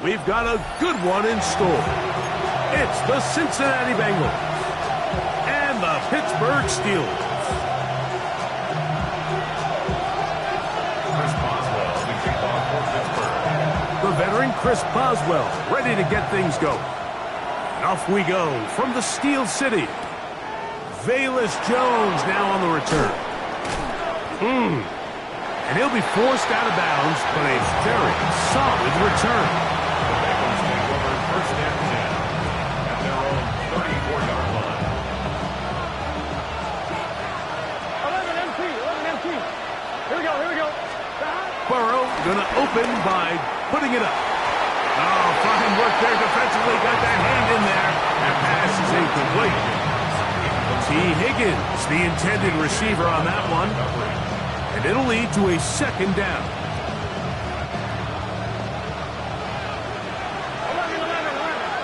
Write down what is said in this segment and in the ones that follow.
We've got a good one in store. It's the Cincinnati Bengals and the Pittsburgh Steelers. The veteran Chris Boswell ready to get things going. And off we go from the Steel City. Velus Jones now on the return. And he'll be forced out of bounds, but a very solid return. The Bengals take over first and 10 at their own 34-yard line. 11 empty. Here we go. Burrow gonna open by putting it up. Oh, fine work there defensively. Got that hand in there. That pass is incomplete. T. Higgins, the intended receiver on that one. And it'll lead to a second down. 11.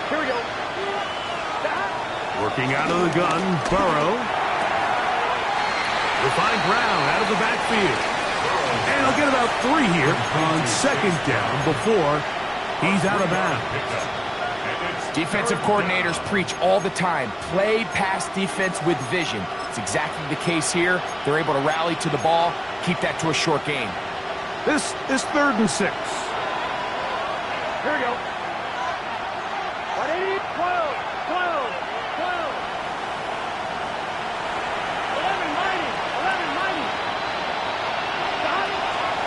Here we go. Working out of the gun, Burrow. We'll find Brown out of the backfield. And he'll get about 3 here on second down before he's out of bounds. Defensive coordinators preach all the time, play pass defense with vision. It's exactly the case here. They're able to rally to the ball, keep that to a short game. This is 3rd and 6. Here we go. 12. 11 mighty.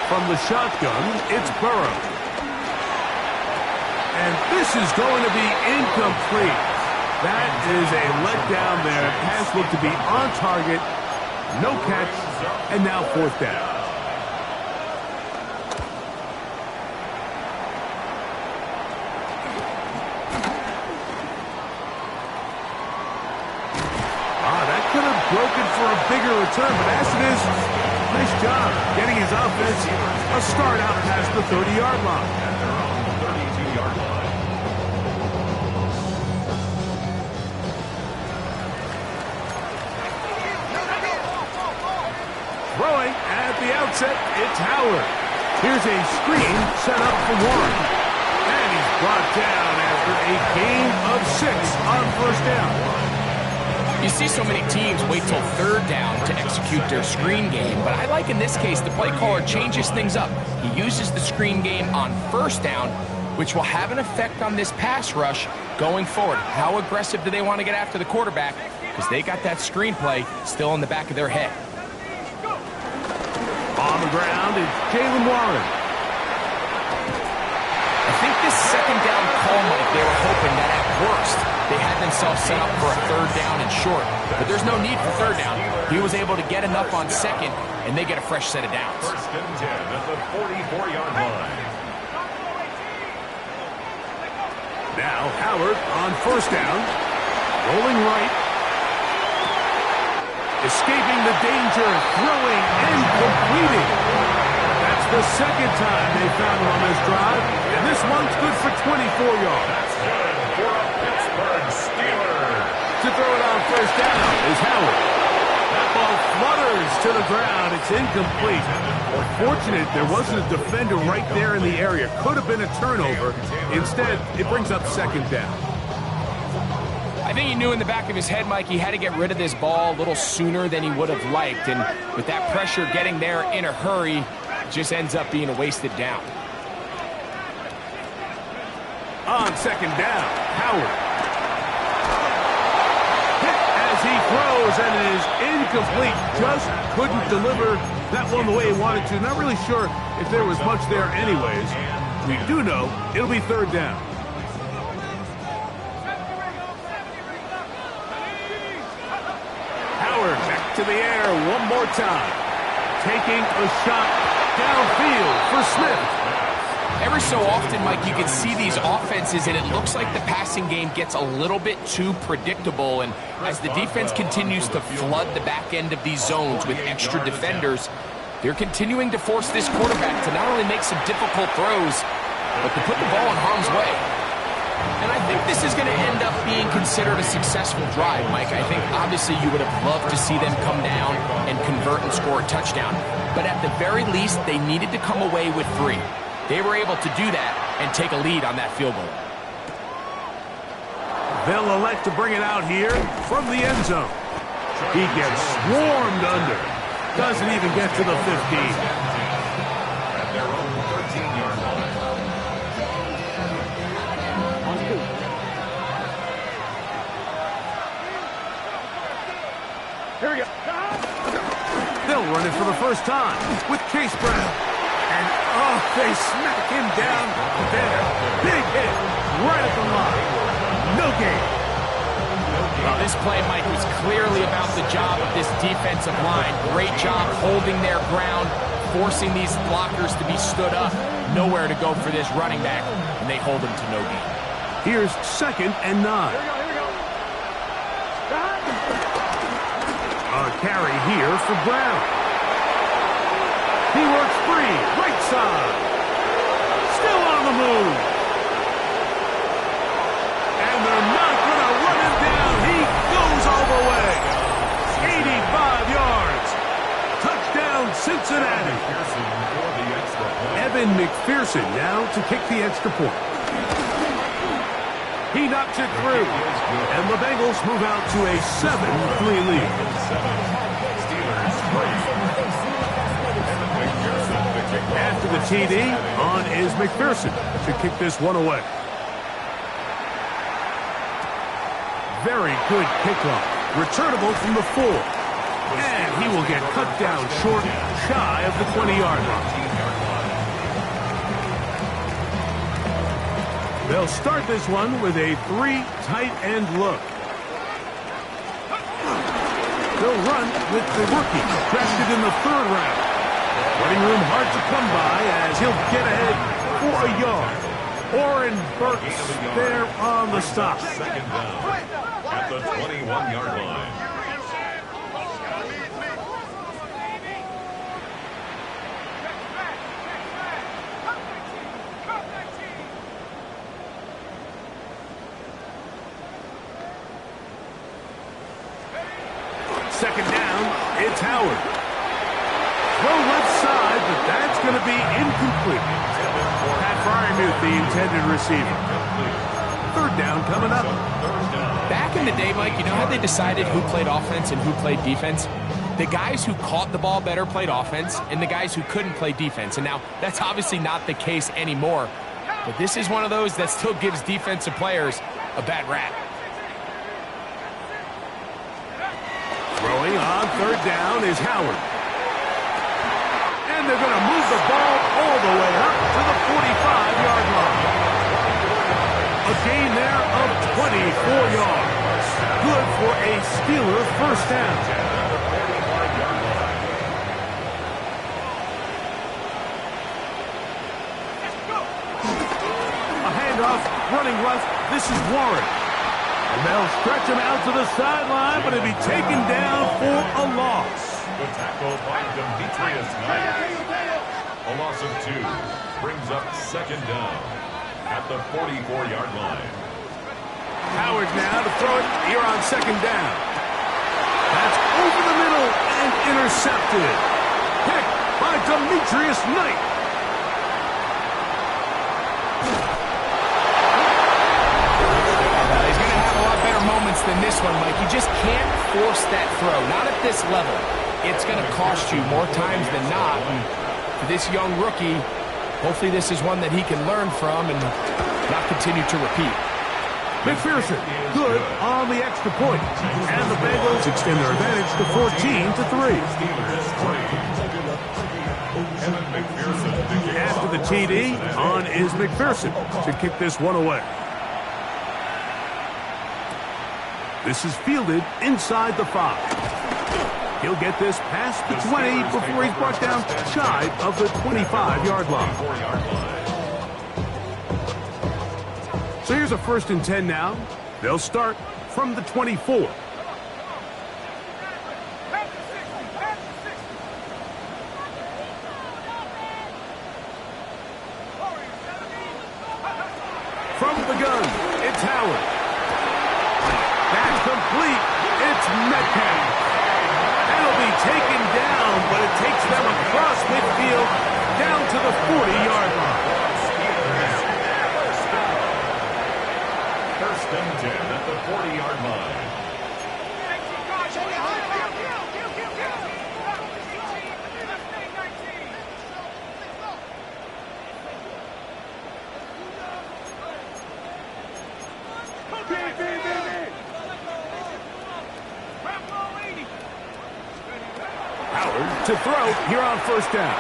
From the shotgun, it's Burrow. And this is going to be incomplete. That is a letdown there. Pass looked to be on target. No catch. And now 4th down. That could have broken for a bigger return, but as it is, nice job getting his offense a start out past the 30-yard line. At their own 32-yard line. Throwing at the outset, it's Howard. Here's a screen set up for Warren. And he's brought down after a gain of 6 on 1st down. You see so many teams wait till 3rd down to execute their screen game, but I like in this case the play caller changes things up. He uses the screen game on 1st down, which will have an effect on this pass rush going forward. How aggressive do they want to get after the quarterback? Because they got that screen play still in the back of their head. On the ground is Jalen Warren. I think this 2nd down call, Mike, they were hoping that at worst they had themselves set up for a 3rd down and short. But there's no need for 3rd down. He was able to get enough on 2nd, and they get a fresh set of downs. 1st and 10 at the 44-yard line. Now Howard on 1st down. Rolling right. Escaping the danger, throwing and completing. That's the 2nd time they found him on this drive, and this one's good for 24 yards. That's good for a Pittsburgh Steelers. To throw it on 1st down is Howard. That ball flutters to the ground. It's incomplete. Fortunate there wasn't a defender right there in the area. Could have been a turnover. Instead, it brings up 2nd down. I think he knew in the back of his head, Mike, he had to get rid of this ball a little sooner than he would have liked. And with that pressure getting there in a hurry, it just ends up being a wasted down. On 2nd down, Howard. Hit as he throws, and it is incomplete. Just couldn't deliver that one the way he wanted to. Not really sure if there was much there anyways. We do know it'll be 3rd down. Back to the air one more time. Taking a shot downfield for Smith. Every so often, Mike, you can see these offenses, and it looks like the passing game gets a little bit too predictable. And as the defense continues to flood the back end of these zones with extra defenders, they're continuing to force this quarterback to not only make some difficult throws, but to put the ball in harm's way. And I think this is going to end up being considered a successful drive, Mike. I think obviously you would have loved to see them come down and convert and score a touchdown. But at the very least, they needed to come away with 3. They were able to do that, and take a lead on that field goal. They'll elect to bring it out here from the end zone. He gets swarmed under. Doesn't even get to the 15. At their own 13-yard line. On 2. Here we go. They'll run it for the first time with Case Brown. And, oh, they smack him down there. Big hit right at the line. No gain. Well, this play, Mike, was clearly about the job of this defensive line. Great job holding their ground, forcing these blockers to be stood up. Nowhere to go for this running back, and they hold him to no gain. Here's 2nd and 9. Here we go. A carry here for Brown. He works free, right side. Still on the move. And they're not going to run him down. He goes all the way. 85 yards. Touchdown, Cincinnati. Evan McPherson now to kick the extra point. He knocks it through. And the Bengals move out to a 7-3 lead. After the TD, on is McPherson to kick this one away. Very good kickoff. Returnable from the 4. And he will get cut down short, shy of the 20-yard line. They'll start this one with a 3 tight end look. They'll run with the rookie, drafted in the 3rd round. Running room hard to come by as he'll get ahead for a yard. Oren Burks there on the stop. Second down at the 21-yard line. Second down, it's Howard. Throw left side, but that's going to be incomplete. Pat Fryermuth, the intended receiver. 3rd down coming up. Back in the day, Mike, you know how they decided who played offense and who played defense? The guys who caught the ball better played offense, and the guys who couldn't play defense. And now, that's obviously not the case anymore. But this is one of those that still gives defensive players a bad rap. Throwing on 3rd down is Howard. And they're going to move the ball all the way up to the 45-yard line. A gain there of 24 yards. Good for a Steeler first down. A handoff, running left. This is Warren. And they'll stretch him out to the sideline, but he'll be taken down for a loss. The tackle by Demetrius Knight. A loss of 2 brings up 2nd down at the 44-yard line. Howard now to throw it here on 2nd down. That's over the middle and intercepted. Picked by Demetrius Knight. He's going to have a lot better moments than this one, Mike. You just can't force that throw, not at this level. It's going to cost you more times than not. And for this young rookie, hopefully this is one that he can learn from and not continue to repeat. McPherson, good on the extra point. And the Bengals extend their advantage to 14-3. After the TD, on is McPherson to kick this one away. This is fielded inside the 5. He'll get this past the 20 before he's brought down shy of the 25-yard line. So here's a 1st and 10 now. They'll start from the 24. From the gun, it's Howard. That's complete. It's Metcalf. That'll be taken down, but it takes them across midfield down to the 40-yard line. and 10 at the 40-yard line. Howard to throw here on first down.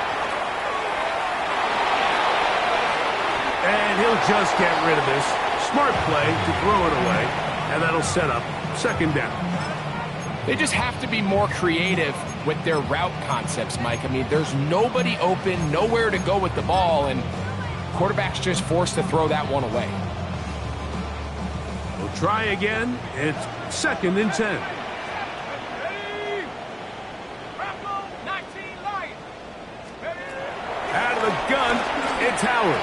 And he'll just get rid of this. Smart play to throw it away, and that'll set up second down. They just have to be more creative with their route concepts, Mike. I mean, there's nobody open, nowhere to go with the ball, and quarterback's just forced to throw that one away. We'll try again. It's second and 10. Out of the gun, it's Howard.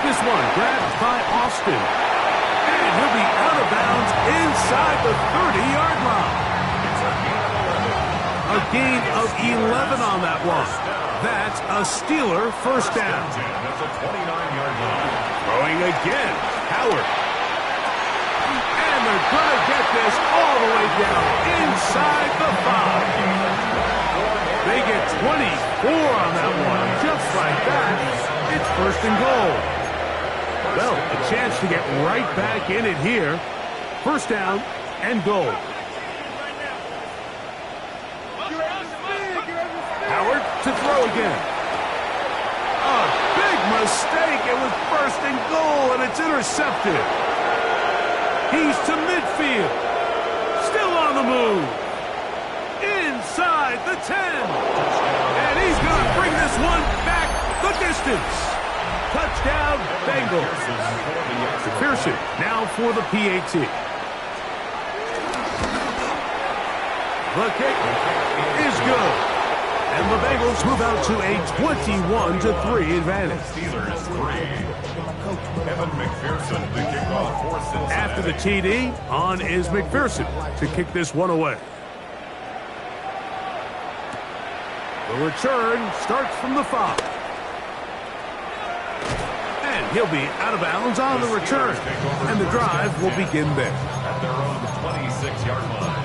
This one grabbed by Austin. And he'll be out of bounds inside the 30-yard line. A gain of 11 on that one. That's a Steeler first down. That's a 29-yard line. Throwing again, Howard. And they're going to get this all the way down inside the 5. They get 24 on that one. Just like that, it's first and goal. Well, a chance to get right back in it here. First down and goal. Howard to throw again. A big mistake. It was first and goal, and it's intercepted. He's to midfield. Still on the move. Inside the 10. And he's going to bring this one back the distance. Touchdown, Bengals. McPherson now for the PAT. The kick is good. And the Bengals move out to a 21-3 advantage. Steelers 3. Evan McPherson, the kickoff for Cincinnati. After the TD, on is McPherson to kick this one away. The return starts from the 5. And he'll be out of bounds on the return. And the drive will begin there. At their own 26-yard line.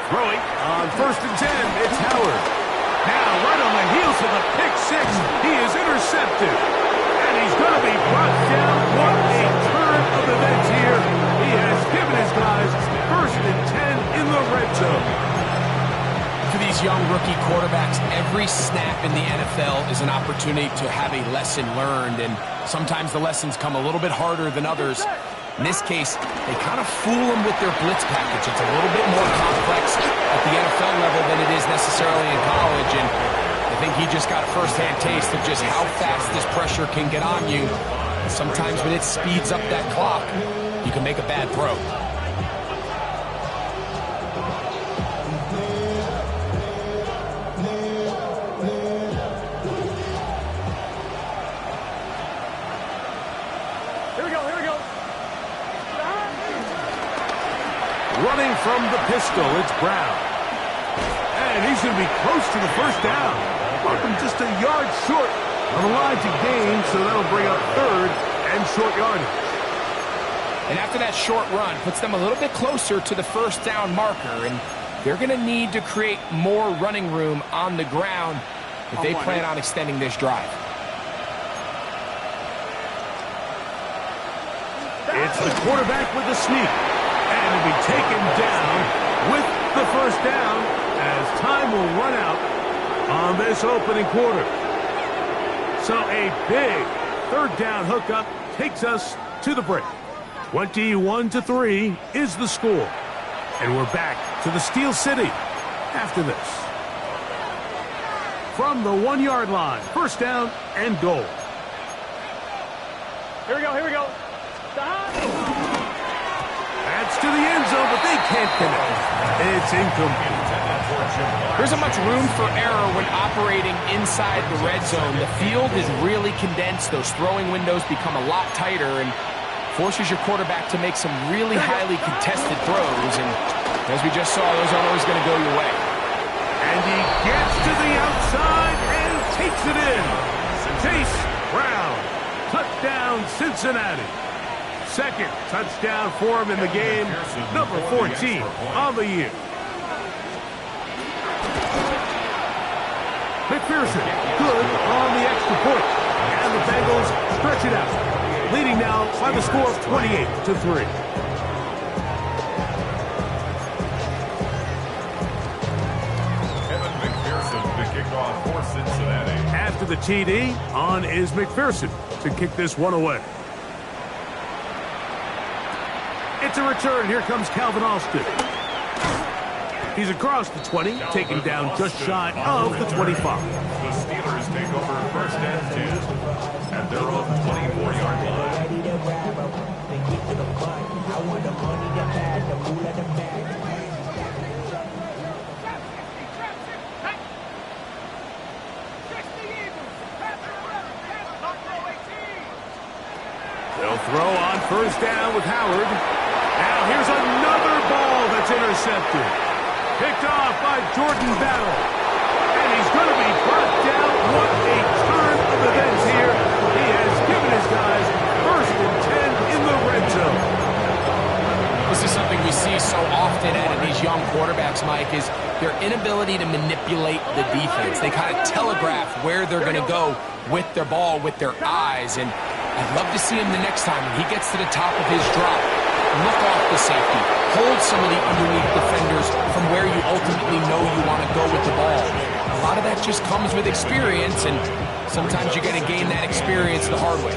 Throwing on first and 10, it's Howard. Now right on the heels of the pick 6, he is intercepted. And he's going to be brought down. What a turn of events here. He has given his guys first and 10 in the red zone. For these young rookie quarterbacks, every snap in the NFL is an opportunity to have a lesson learned, and sometimes the lessons come a little bit harder than others. In this case, they kind of fool them with their blitz package. It's a little bit more complex at the NFL level than it is necessarily in college, and I think he just got a first-hand taste of just how fast this pressure can get on you. And sometimes when it speeds up that clock, you can make a bad throw. Running from the pistol, it's Brown. And he's going to be close to the first down. Welcome just a yard short on the line to gain, so that'll bring up third and short yardage. And after that short run, puts them a little bit closer to the first down marker, and they're going to need to create more running room on the ground if they plan on extending this drive. It's the quarterback with the sneak. And he'll be taken down with the first down as time will run out on this opening quarter. So a big third down hookup takes us to the break. 21-3 is the score. And we're back to the Steel City after this. From the 1-yard line, first down and goal. Here we go, here we go. That's to the end zone, but they can't connect. It's incomplete. There's not much room for error when operating inside the red zone. The field is really condensed. Those throwing windows become a lot tighter, and forces your quarterback to make some really highly contested throws, and as we just saw, those aren't always going to go your way. And he gets to the outside and takes it in. Chase Brown, touchdown Cincinnati. Second touchdown for him in the game, number 14 on the year. McPherson, good on the extra point. And the Bengals stretch it out, leading now by the score of 28-3. For Cincinnati. After the TD, on is McPherson to kick this one away. It's a return. Here comes Calvin Austin. He's across the 20, taken down just shy of the 25. The Steelers take over first and 10 at their own 24-yard line. They'll throw on first down with Howard. Now here's another ball that's intercepted. Picked off by Jordan Battle. And he's going to be brought down. What a turn of events here. He has given his guys first and 10 in the red zone. This is something we see so often out of these young quarterbacks, Mike, is their inability to manipulate the defense. They kind of telegraph where they're going to go with their ball, with their eyes, and I'd love to see him the next time when he gets to the top of his drop. Look off the safety. Hold some of the underneath defenders from where you ultimately know you want to go with the ball. A lot of that just comes with experience, and sometimes you got to gain that experience the hard way.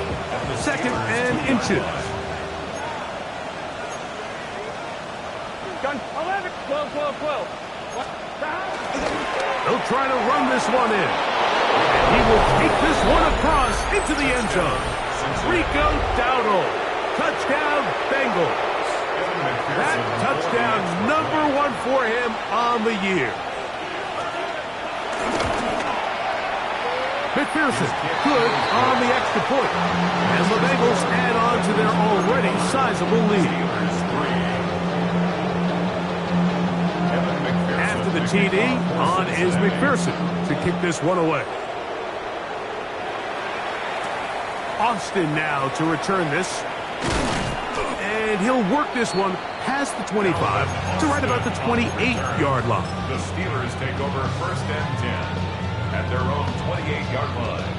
Second and inches. Gun 11, 12, 12, 12. They'll try to run this one in. And he will take this one across into the end zone. Rico Dowdle. Touchdown, Bengals. That touchdown, number 1 for him on the year. McPherson, good on the extra point. As the Bengals add on to their already sizable lead. After the TD, on is McPherson to kick this one away. Austin now to return this. And he'll work this one past the 25 to right about the 28-yard line. The Steelers take over first and 10 at their own 28-yard line.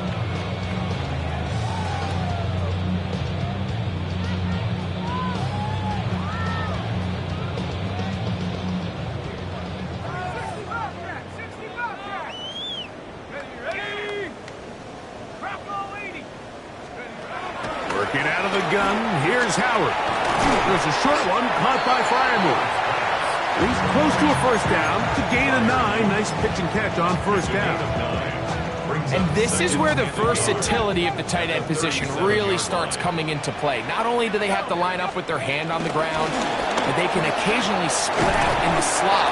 Working out of the gun, here's Howard. There's a short one caught by Fryermuth. He's close to a first down to gain a 9. Nice pitch and catch on first down. And this is where the versatility of the tight end position really starts coming into play. Not only do they have to line up with their hand on the ground, but they can occasionally split out in the slot.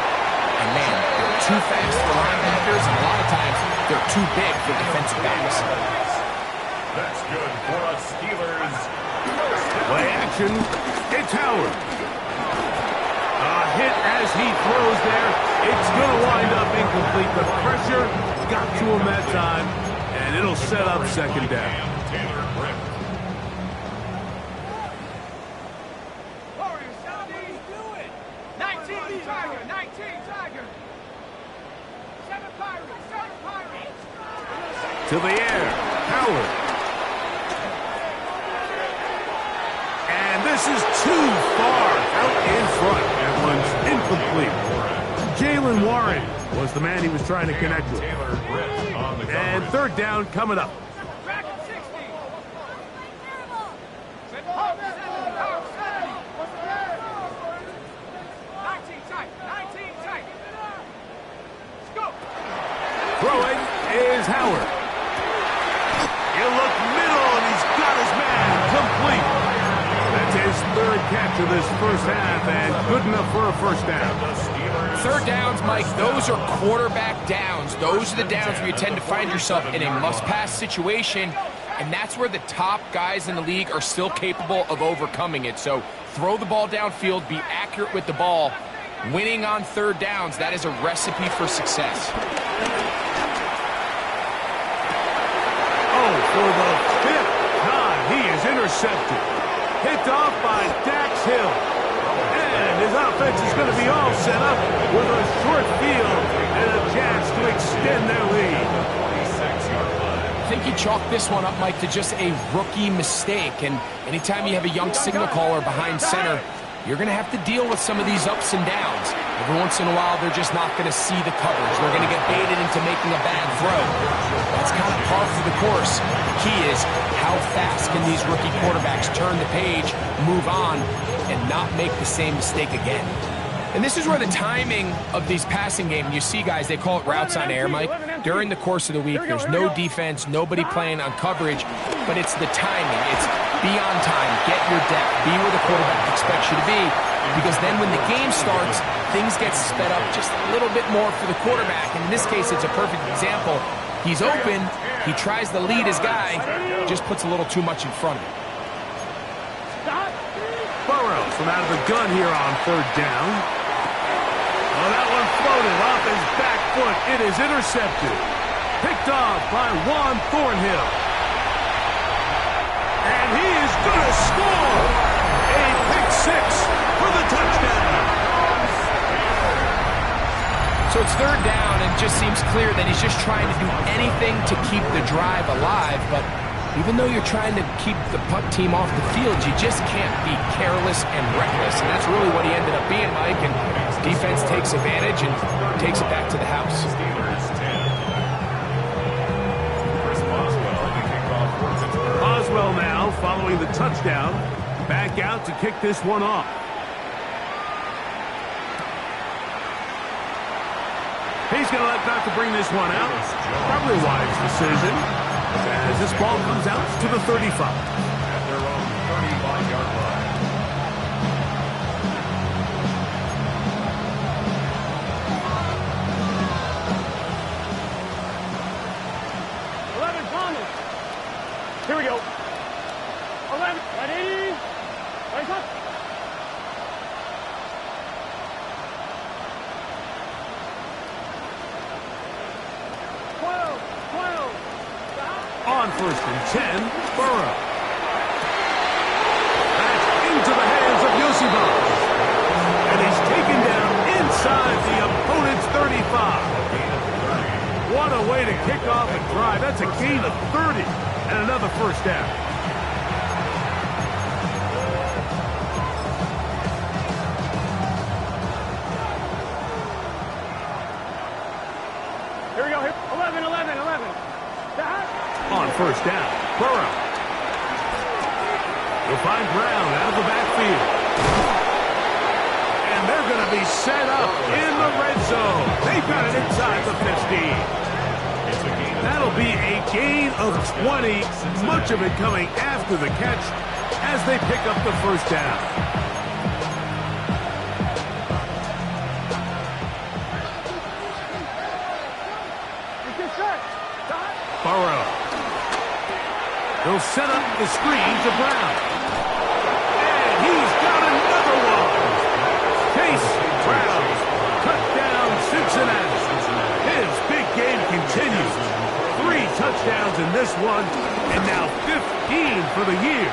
And man, they're too fast for linebackers, and a lot of times they're too big for defensive backs. That's good for us Steelers. Play action. It's Howard. A hit as he throws there. It's going to wind up incomplete. The pressure got to him that time, and it'll set up second down. To the air, Howard. And this is too far out in front. That one's incomplete. Jalen Warren was the man he was trying to connect with. And third down coming up. Throwing is Howard. He'll look middle, and he's got his man complete. That's his third catch of this first half, and good enough for a first down. Third downs, Mike, those are quarterback downs. Those are the downs where you tend to find yourself in a must-pass situation, And that's where the top guys in the league are still capable of overcoming it. So throw the ball downfield, be accurate with the ball. Winning on third downs, that is a recipe for success. Oh, for the fifth time, he is intercepted. Picked off by Dax Hill. And his offense is going to be all set up with a short field and a chance to extend their lead. I think you chalk this one up, Mike, to just a rookie mistake. And anytime you have a young signal caller behind center, you're going to have to deal with some of these ups and downs. Every once in a while, they're just not going to see the coverage. They're going to get baited into making a bad throw. That's kind of par for the course. The key is how fast can these rookie quarterbacks turn the page, move on, and not make the same mistake again. And this is where the timing of these passing games, you see guys, they call it routes on air, Mike. During the course of the week, there's no defense, nobody playing on coverage, but it's the timing. It's be on time, get your depth, be where the quarterback expects you to be, because then when the game starts, things get sped up just a little bit more for the quarterback. And in this case, it's a perfect example. He's open, he tries to lead his guy, just puts a little too much in front of him. Burrow from out of the gun here on third down. Oh, that one floated off his back foot. It is intercepted. Picked off by Juan Thornhill. And he is going to score. A pick six for the touchdown. So it's third down, and it just seems clear that he's just trying to do anything to keep the drive alive. But even though you're trying to keep the punt team off the field, you just can't be careless and reckless. And that's really what he ended up being, Mike. And defense takes advantage and takes it back to the house. Boswell now following the touchdown. Back out to kick this one off. He's going to elect not to bring this one out. Probably a wise decision, as this ball comes out to the 35. At their own 35-yard line. Here we go. 11, ready, raise up. On first and 10, Burrow. That's into the hands of Yosibas. And he's taken down inside the opponent's 35. What a way to kick off a drive. That's a gain of 30 and another first down. Here we go. 11. On first down, Burrow. He'll find Brown out of the backfield. And they're going to be set up in the red zone. They've got it inside the 15. That'll be a gain of 20, much of it coming after the catch as they pick up the first down. Burrow. He'll set up the screen to Brown. And he's got another one. Chase Brown. Touchdown, Cincinnati. His big game continues. 3 touchdowns in this one, and now 15 for the year.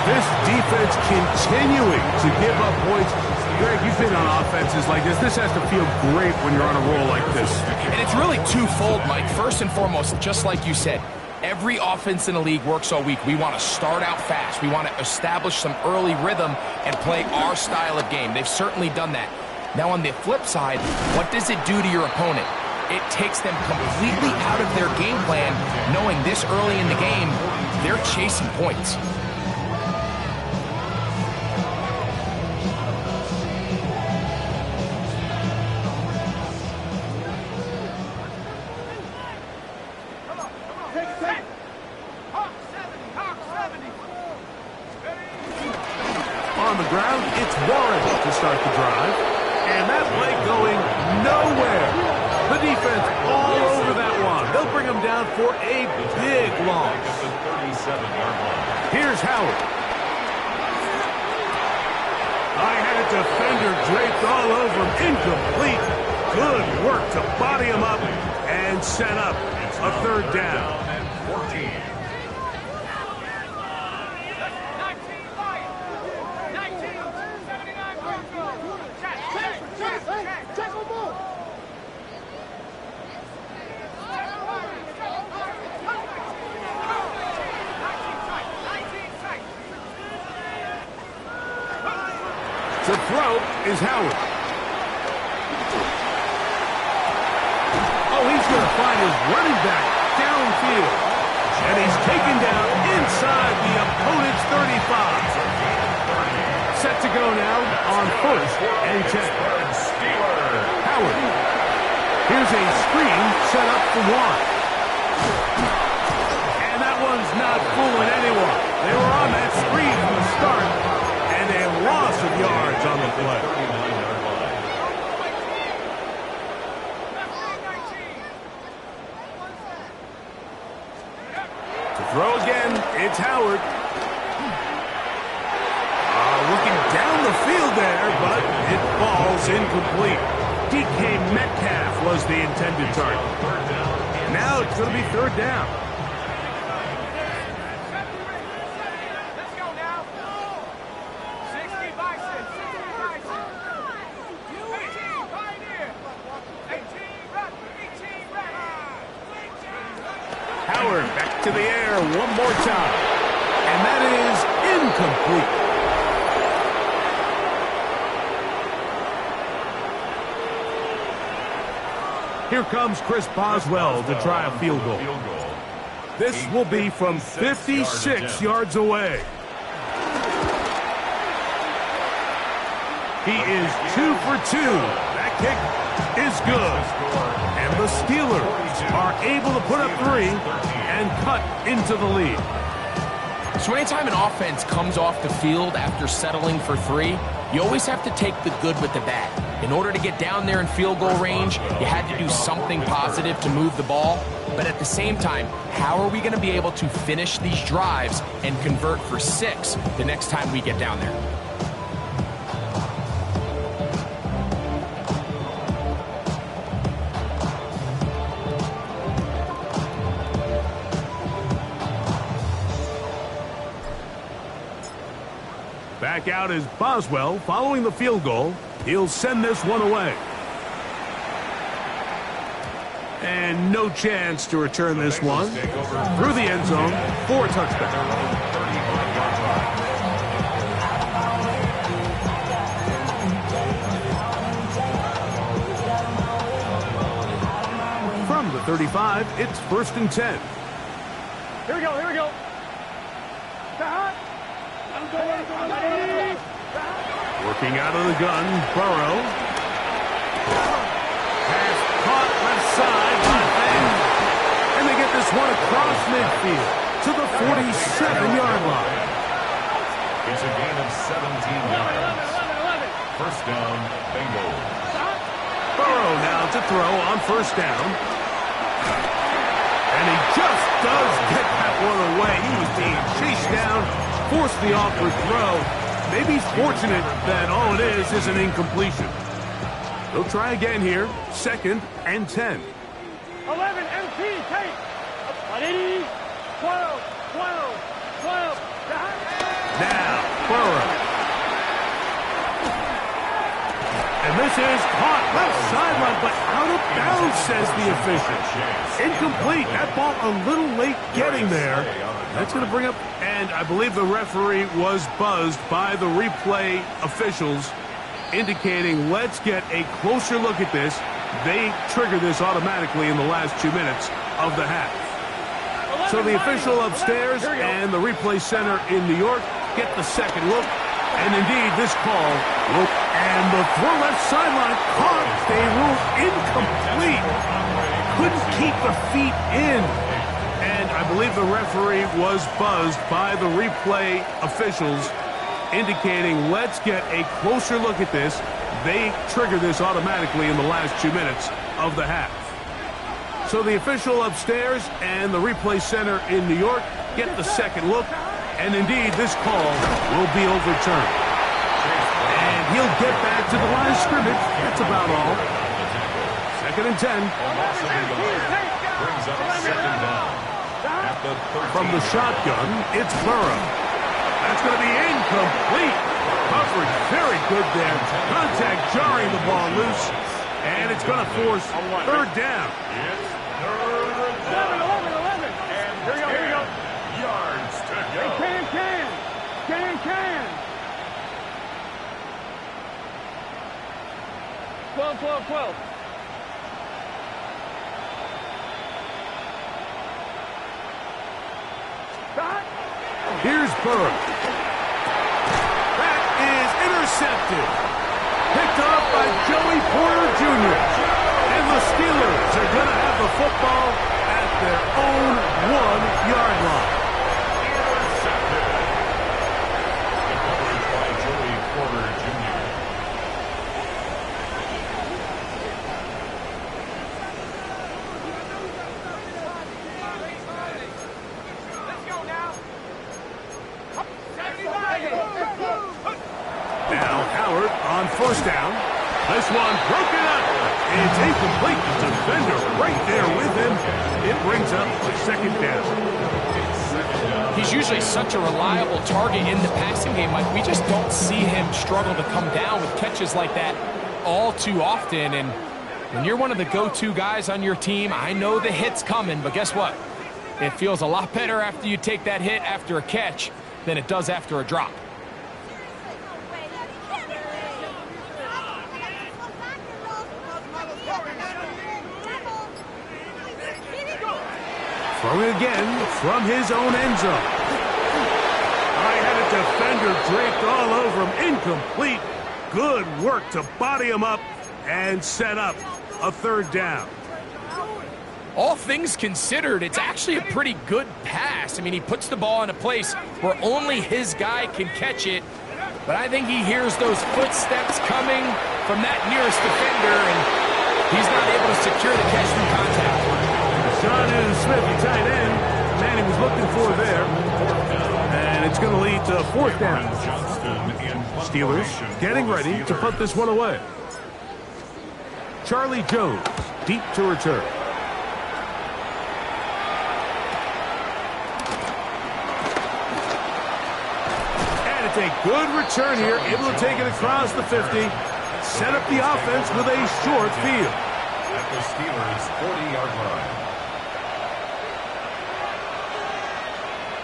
This defense continuing to give up points. Greg, you've been on offenses like this. This has to feel great when you're on a roll like this. And it's really twofold, Mike. First and foremost, just like you said, every offense in the league works all week. We want to start out fast. We want to establish some early rhythm and play our style of game. They've certainly done that. Now, on the flip side, what does it do to your opponent? It takes them completely out of their game plan, knowing this early in the game, they're chasing points. On the ground, it's Warren to start the drive. And that play going nowhere. The defense all over that one. They'll bring him down for a big loss. At the 37-yard line. Here's Howard. I had a defender draped all over him. Incomplete. Good work to body him up and set up a third down. And 14. To throw is Howard. Oh, he's going to find his running back downfield. And he's taken down inside the opponent's 35. Set to go now on 1st and 10. Howard. Here's a screen set up for one. And that one's not fooling anyone. They were on that screen from the start. And a loss of yards on the play. To throw again, it's Howard. Looking down the field there, but it falls incomplete. DK Metcalf was the intended target. Now it's going to be third down. Howard back to the air one more time. And that is incomplete. Here comes Chris Boswell to try a field goal. This will be from 56 yards away. He is 2 for 2. That kick is good. And the Steelers are able to put up 3 and cut into the lead. So anytime an offense comes off the field after settling for 3, you always have to take the good with the bad. In order to get down there in field goal range, you had to do something positive to move the ball. But at the same time, how are we going to be able to finish these drives and convert for 6 the next time we get down there? Back out is Boswell following the field goal. He'll send this one away. And no chance to return this one. Through the end zone for a touchdown. From the 35, it's 1st and 10. Here we go, here we go. Working out of the gun, Burrow. Pass caught left side by Ben. And they get this one across midfield to the 47-yard line. It's a gain of 17 yards. First down, Bengals. Burrow now to throw on 1st down. And he just does get that one away. He was being chased down, forced the awkward throw. Maybe he's fortunate that all it is an incompletion. They'll try again here. 2nd and 10. 11, MT, take. 12, 12, 12. Now, Burrow. And this is caught left sideline, but out of bounds, says the official. Incomplete. That ball a little late getting there. That's going to bring up, and I believe the referee was buzzed by the replay officials, indicating let's get a closer look at this. They trigger this automatically in the last 2 minutes of the half. So the official upstairs and the replay center in New York get the second look. And indeed, this call, and the throw left sideline caught. They ruled incomplete. Couldn't keep the feet in. And I believe the referee was buzzed by the replay officials, indicating let's get a closer look at this. They trigger this automatically in the last 2 minutes of the half. So the official upstairs and the replay center in New York get the second look, and indeed this call will be overturned. And he'll get back to the line of scrimmage. That's about all. 2nd and 10. Brings up second down. At the 13. From the shotgun, it's Burrow. That's going to be incomplete. Coverage very good there. Contact jarring the ball loose. And it's going to force 3rd down. It's 3rd down. 11. And Here we go. yards to go. Can. 12. Stop. Here's Burrow. That is intercepted. Picked off by Joey Porter Jr. And the Steelers are going to have the football at their own 1-yard line. Intercepted. The coverage by Joey Porter Jr. Now Howard on 1st down. This one broken up. It's incomplete. The defender right there with him. It brings up the 2nd down. He's usually such a reliable target in the passing game. Like, we just don't see him struggle to come down with catches like that all too often. And when you're one of the go-to guys on your team, I know the hit's coming, but guess what? It feels a lot better after you take that hit after a catch than it does after a drop. Throwing again from his own end zone. I had a defender draped all over him. Incomplete. Good work to body him up and set up a 3rd down. All things considered, it's actually a pretty good pass. I mean, he puts the ball in a place where only his guy can catch it. But I think he hears those footsteps coming from that nearest defender, and he's not able to secure the catch from contact. John Smith, the tight end, man he was looking for there. And it's going to lead to 4th down. Steelers getting ready to put this one away. Charlie Jones, deep to return. And it's a good return here, able to take it across the 50. Set up the offense with a short field. At the Steelers' 40-yard line.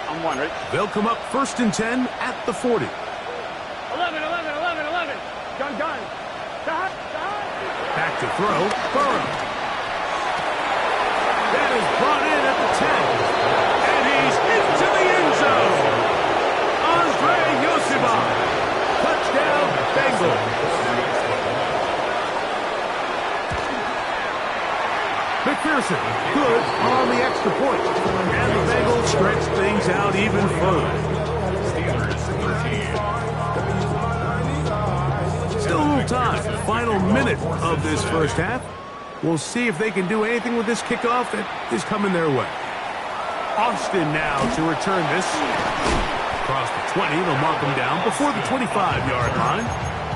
I'm one, right? They'll come up 1st and 10 at the 40. 11. Gun. Stop. Back to throw, Burrow. That is brought in at the 10. And he's into the end zone. Andre Yosibah. Touchdown, Bengals. McPherson, good on the extra point. And the Bengals stretch things out even further. Steelers 13. Still a little time. Final minute of this 1st half. We'll see if they can do anything with this kickoff that is coming their way. Austin now to return this. Across the 20, they'll mark him down before the 25-yard line.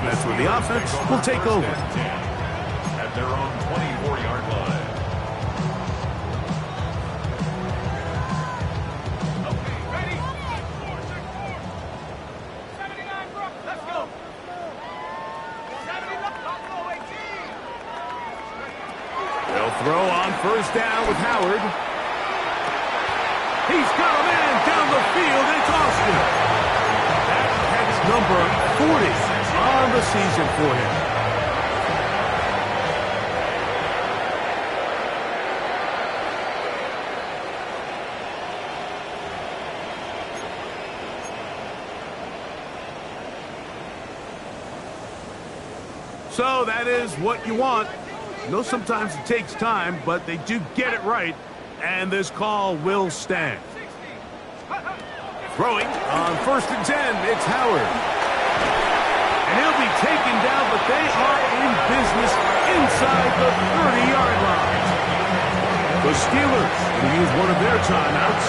That's where the offense will take over. At their own 24-yard line. Throw on 1st down with Howard. He's got a man down the field. It's Austin. That's number 40 on the season for him. So that is what you want. I know sometimes it takes time, but they do get it right, and this call will stand. Throwing on 1st and 10, it's Howard. And he'll be taken down, but they are in business inside the 30-yard line. The Steelers will use one of their timeouts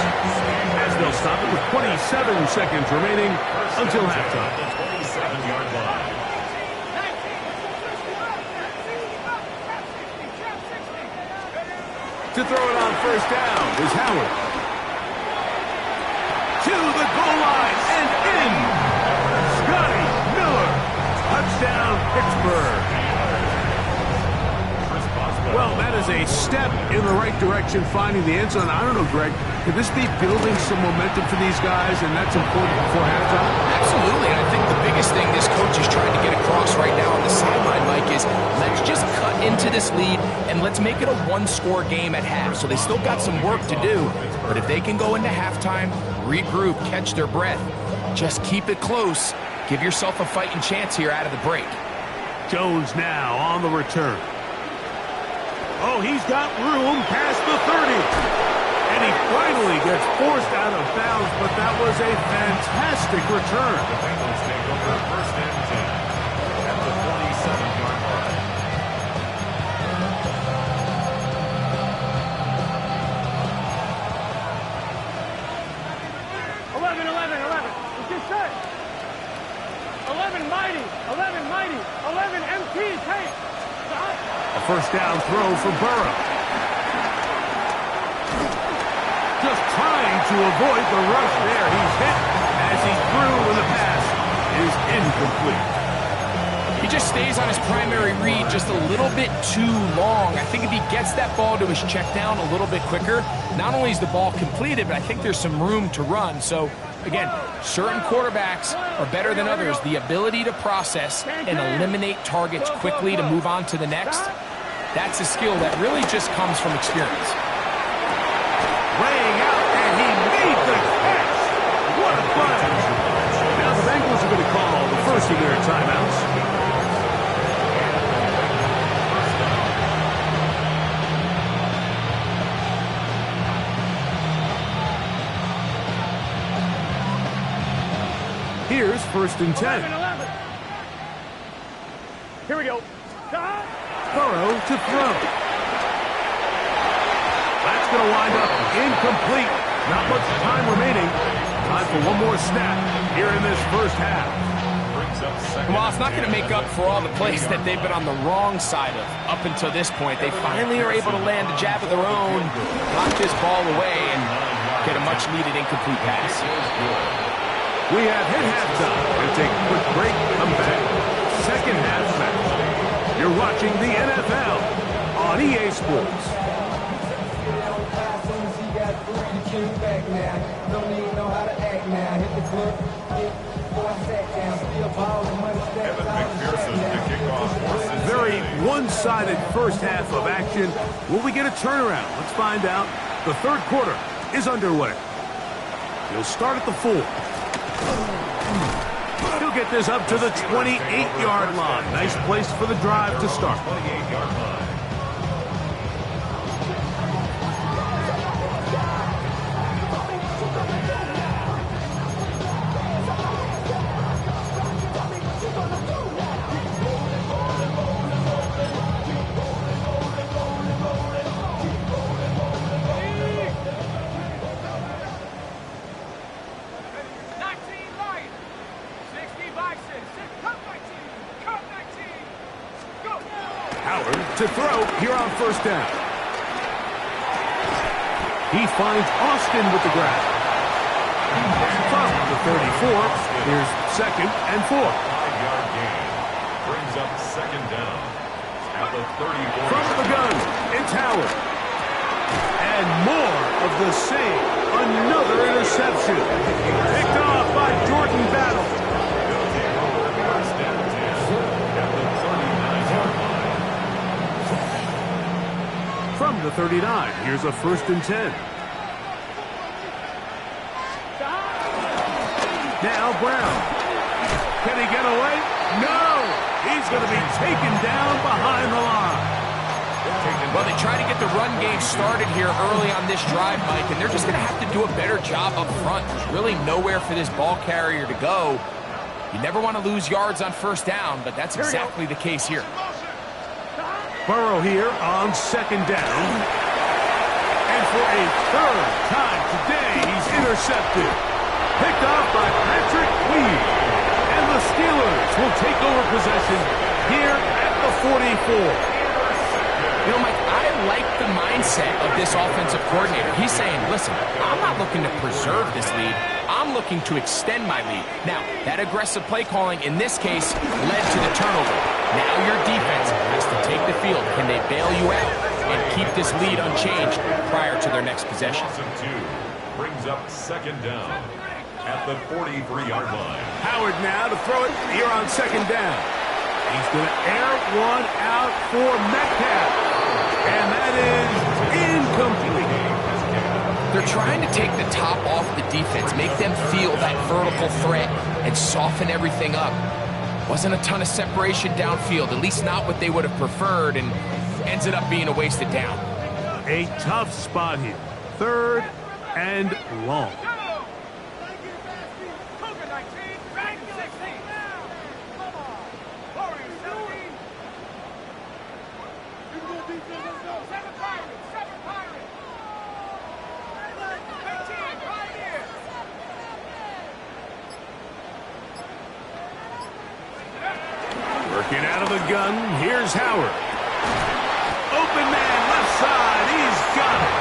as they'll stop it with 27 seconds remaining until halftime. The 27-yard line. To throw it on first down is Howard. To the goal line and in. Scotty Miller. Touchdown, Pittsburgh. Well, that is a step in the right direction, finding the end zone. I don't know, Greg, could this be building some momentum for these guys, and that's important before halftime? Absolutely, and I think the biggest thing this coach is trying to get across right now on the sideline, Mike, is let's just cut into this lead, and let's make it a one-score game at half. So they still got some work to do, but if they can go into halftime, regroup, catch their breath, just keep it close, give yourself a fighting chance here out of the break. Jones now on the return. Oh, he's got room past the 30. And he finally gets forced out of bounds, but that was a fantastic return. The Bengals take over first and 10 at the 47-yard line. 11. It's just set. 11 mighty. 11 mighty. 11 MTs. Hey. A first down throw for Burrow. Just trying to avoid the rush there. He's hit as he threw, and the pass is incomplete. He just stays on his primary read just a little bit too long. I think if he gets that ball to his check down a little bit quicker, not only is the ball completed, but I think there's some room to run. So, again, certain quarterbacks are better than others. The ability to process and eliminate targets quickly to move on to the next, that's a skill that really just comes from experience. Laying out, and he made the catch. What a play. Now the Bengals are going to call the first of their timeouts. Here's first and 10. 11. Here we go. Burrow to throw. That's going to wind up incomplete. Not much time remaining. Time for one more snap here in this first half. Well, it's not going to make up for all the plays that they've been on the wrong side of up until this point. They finally are able to land a jab of their own, knock this ball away, and get a much-needed incomplete pass. We have hit halftime. We'll take a quick break. Come back. Second half match. You're watching the NFL on EA Sports. Very one-sided first half of action. Will we get a turnaround? Let's find out. The third quarter is underway. He'll start at the 4. He'll get this up to the 28-yard line. Nice place for the drive to start. 28-yard line. To throw here on first down. He finds Austin with the grab. From the 34, here's second and 4. 5-yard gain brings up second down at the 34. From the gun, it's Howard. And more of the same. Another interception. Picked off by Jordan Battle. First and 10 at the 39-yard line. From the 39, here's a first and 10. Now Brown. Can he get away? No! He's going to be taken down behind the line. Well, they try to get the run game started here early on this drive, Mike, and they're just going to have to do a better job up front. There's really nowhere for this ball carrier to go. You never want to lose yards on first down, but that's exactly the case here. Burrow here on second down. And for a third time today, he's intercepted. Picked off by Patrick Lee. And the Steelers will take over possession here at the 44. You know, Mike, I like the mindset of this offensive coordinator. He's saying, listen, I'm not looking to preserve this lead. I'm looking to extend my lead. Now, that aggressive play calling in this case led to the turnover. Now your defense has to take the field. Can they bail you out and keep this lead unchanged prior to their next possession? Brings up second down at the 43-yard line. Howard now to throw it here on second down. He's going to air one out for Metcalf. And that is incomplete. They're trying to take the top off the defense, make them feel that vertical threat, and soften everything up. Wasn't a ton of separation downfield, at least not what they would have preferred, and ends up being a wasted down. A tough spot here. Third and long. Working out of the gun, here's Howard. Open man, left side, he's got it.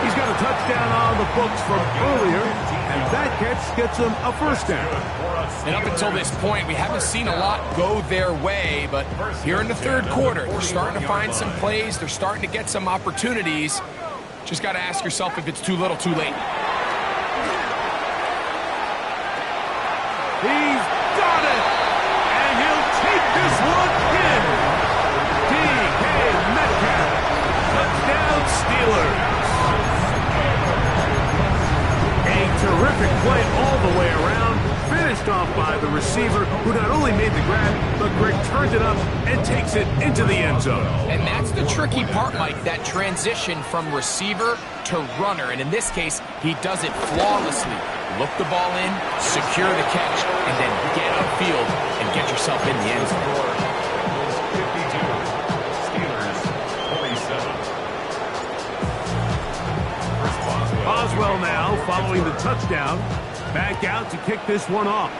He's got a touchdown on the books from earlier, and that catch gets him a first down. And up until this point, we haven't seen a lot go their way, but here in the third quarter, they're starting to find some plays, they're starting to get some opportunities. Just got to ask yourself if it's too little, too late. He's got it! And he'll take this one in! D.K. Metcalf, touchdown Steelers! A terrific play all the way around, finished off by the receiver, who not only made the grab, but Greg turned it up and takes it into the end zone. And that's the tricky part, Mike, that transition from receiver to runner. And in this case, he does it flawlessly. Look the ball in, secure the catch, and then get upfield and get yourself in the end zone. 52, Steelers 47. Boswell now following the touchdown. Back out to kick this one off.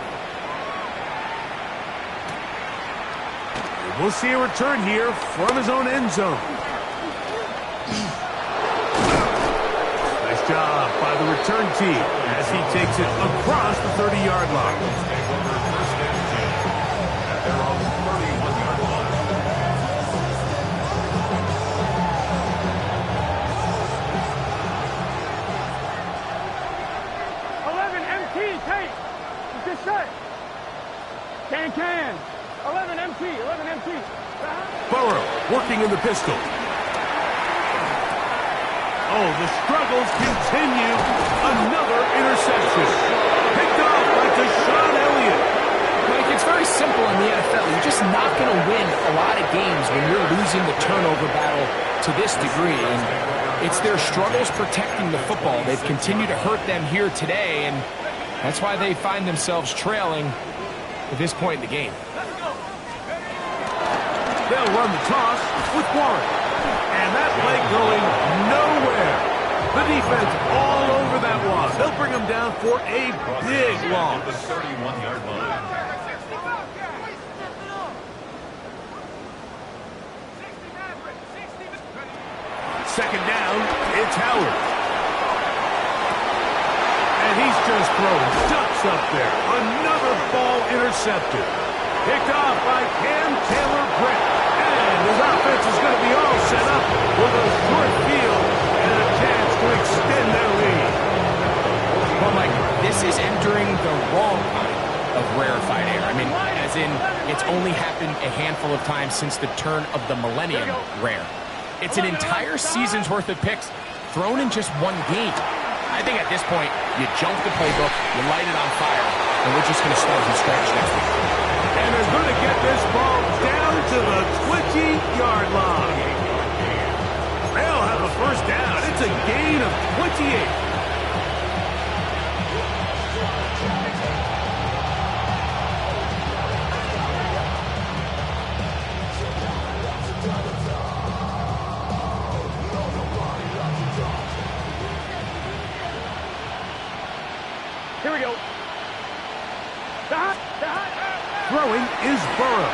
We'll see a return here from his own end zone. Nice job by the return team as he takes it across the 30-yard line. They're on the 31-yard line. 11 MT, tape. It's just set. Can. 11 MT, 11 MT. Burrow working in the pistol. Oh, the struggles continue. Another interception. Picked off by Deshaun Elliott. Mike, it's very simple in the NFL. You're just not going to win a lot of games when you're losing the turnover battle to this degree. And it's their struggles protecting the football. They've continued to hurt them here today, and that's why they find themselves trailing at this point in the game. They'll run the toss with Warren. And that play going nowhere. The defense all over that one. They'll bring him down for a big loss. The 31-yard line. Second down, it's Howard. And he's just throwing ducks up there. Another ball intercepted. Picked off by Cam Taylor-Britt. And his offense is going to be all set up with a short field and a chance to extend their lead. Well, Mike, this is entering the wrong kind of rarefied air. I mean, as in, it's only happened a handful of times since the turn of the millennium rare. It's an entire season's worth of picks thrown in just one game. I think at this point, you jump the playbook, you light it on fire, and we're just going to start from scratch next week. And they're going to get this ball down to the 20-yard line. They'll have a first down. It's a gain of 28. Throwing is Burrow.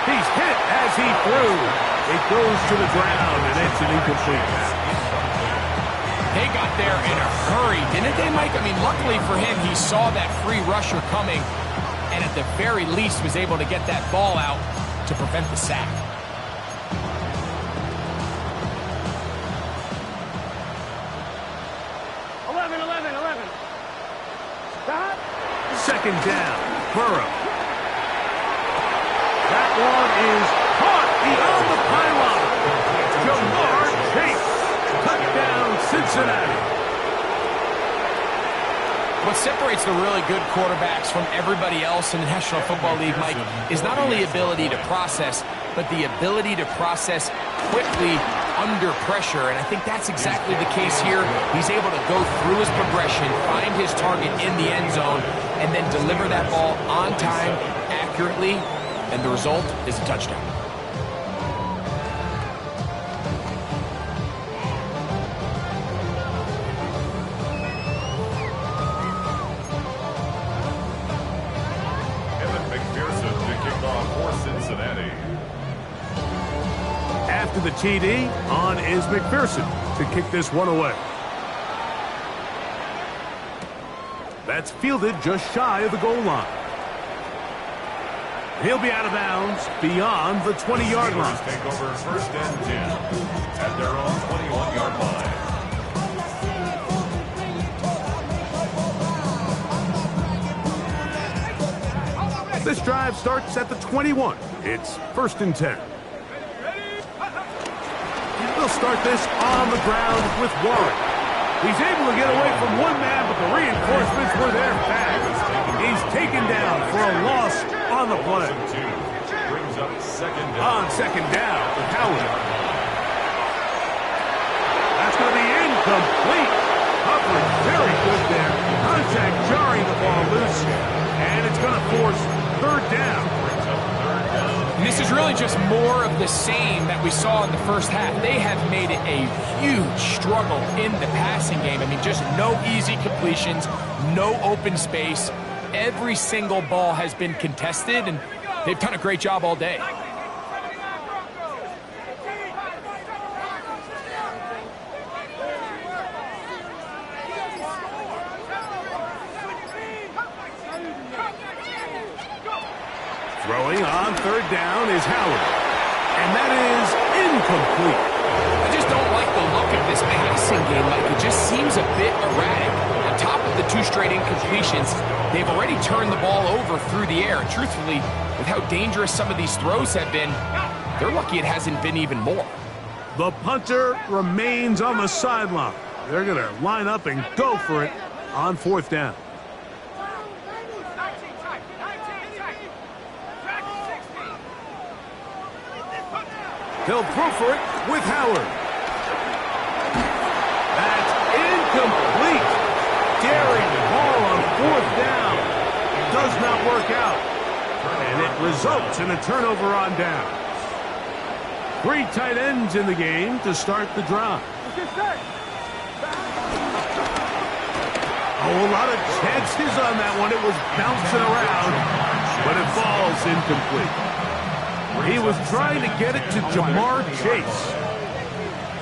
He's hit as he threw. It goes to the ground, and it's an incomplete pass. They got there in a hurry, didn't they, Mike? I mean, luckily for him, he saw that free rusher coming, and at the very least was able to get that ball out to prevent the sack. Second down, Burrow. That one is caught beyond the pylon. Jamar Chase, touchdown Cincinnati. What separates the really good quarterbacks from everybody else in the National Football League, Mike, is not only ability to process, but the ability to process quickly under pressure, and I think that's exactly the case here. He's able to go through his progression, find his target in the end zone, and then deliver that ball on time, accurately, and the result is a touchdown. McPherson to kick off for Cincinnati. After the TD, on is McPherson to kick this one away. That's fielded just shy of the goal line. He'll be out of bounds beyond the 20-yard line. Take over first and 10 at their own 21-yard line. This drive starts at the 21. It's first and 10. They'll start this on the ground with Warren. He's able to get away from one man, but the reinforcements were there fast. He's taken down for a loss on the play. Brings up second down. On second down with Howard. That's going to be incomplete. Coverage very good there. Contact jarring the ball loose, and it's going to force third down. And this is really just more of the same that we saw in the first half. They have made it a huge struggle in the passing game. I mean, just no easy completions, no open space. Every single ball has been contested, and they've done a great job all day. Throwing on third down is Howard. And that is incomplete. I just don't like the look of this passing game. Like, it just seems a bit erratic. On top of the two straight incompletions, they've already turned the ball over through the air. And truthfully, with how dangerous some of these throws have been, they're lucky it hasn't been even more. The punter remains on the sideline. They're going to line up and go for it on fourth down. He'll throw for it with Howard. That's incomplete. Daring ball on fourth down. Does not work out. And it results in a turnover on down. Three tight ends in the game to start the drive. Oh, a lot of chances on that one. It was bouncing around, but it falls incomplete. He was trying to get it to Jamar Chase.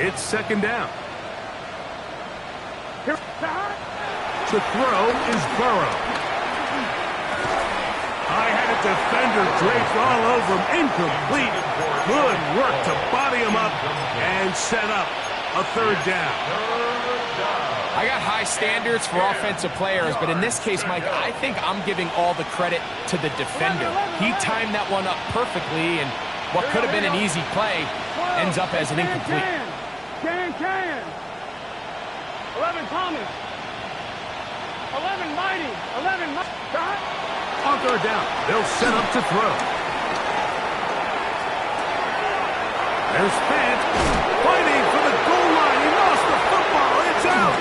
It's second down. To throw is Burrow. I had a defender draped all over him. Incomplete. Good work to body him up and set up a third down. I got high standards for offensive players, but in this case, Mike, I think I'm giving all the credit to the defender. He timed that one up perfectly, and what could have been an easy play ends up as an incomplete. Can. 11 Thomas. 11 Mighty. 11 Mighty. On third down, they'll set up to throw. There's Fant fighting for the goal line. He lost the football. It's out.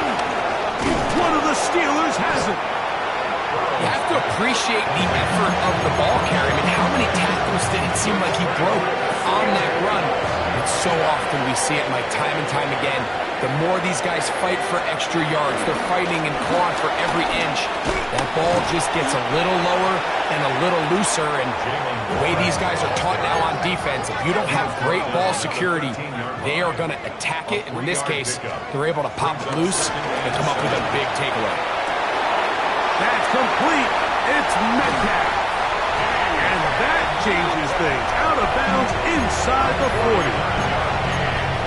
One of the Steelers has it. You have to appreciate the effort of the ball carrier. I mean, how many tackles did it seem like he broke on that run? And so often we see it, Mike, time and time again. the more these guys fight for extra yards. They're fighting and clawing for every inch. That ball just gets a little lower and a little looser, and the way these guys are taught now on defense, if you don't have great ball security, they are going to attack it, and in this case, they're able to pop it loose and come up with a big takeaway. That's complete. It's Metcalf. And that changes things. Out of bounds inside the 40.